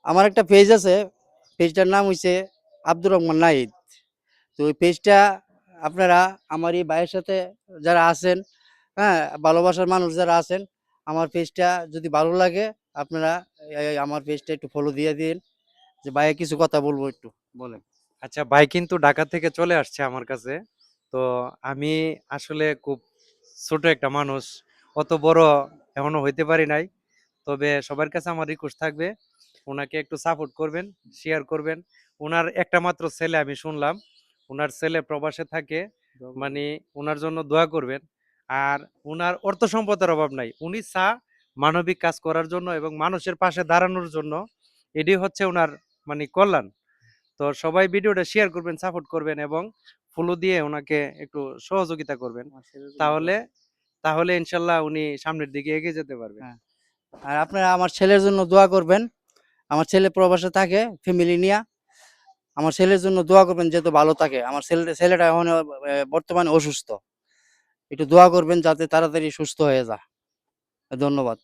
আমার একটা পেজ আছে, পেজটার নাম হইছে আব্দুর রহমান নাহিদ। তো ওই পেজটা আপনারা আমার এই ভাইয়ের সাথে যারা আছেন, হ্যাঁ, ভালোবাসার মানুষ যারা আছেন, আমার পেজটা যদি ভালো লাগে আপনারা আমার পেজটা একটু ফলো দিয়ে দিন, যে ভাইয়া কিছু কথা বলবো একটু বলেন। আচ্ছা, ভাই কিন্তু ঢাকা থেকে চলে আসছে আমার কাছে। তো আমি আসলে খুব ছোট একটা মানুষ, অত বড় এখনো হইতে পারি নাই। তবে সবার কাছে আমার রিকোয়েস্ট থাকবে, ওনাকে একটু সাপোর্ট করবেন, শেয়ার করবেন। ওনার একটা মাত্র ছেলে আমি শুনলাম, ওনার ছেলে প্রবাসে থাকে, মানে ওনার জন্য দোয়া করবেন। আর ওনার অর্থ সম্পদের অভাব নাই, উনি মানবিক কাজ করার জন্য এবং মানুষের পাশে দাঁড়ানোর জন্য। এটি হচ্ছে ওনার মানে কল্যাণ। তো সবাই ভিডিওটা শেয়ার করবেন, সাপোর্ট করবেন এবং ফলো দিয়ে ওনাকে একটু সহযোগিতা করবেন। তাহলে তাহলে ইনশাল্লাহ উনি সামনের দিকে এগিয়ে যেতে পারবেন। হ্যাঁ, আর আপনারা আমার ছেলের জন্য দোয়া করবেন। আমার ছেলে প্রবাসে থাকে ফ্যামিলি নিয়ে। আমার ছেলের জন্য দোয়া করবেন যেহেতু ভালো থাকে। আমার ছেলেটা এখন বর্তমানে অসুস্থ। একটু দোয়া করবেন যাতে তাড়াতাড়ি সুস্থ হয়ে যায়। ধন্যবাদ।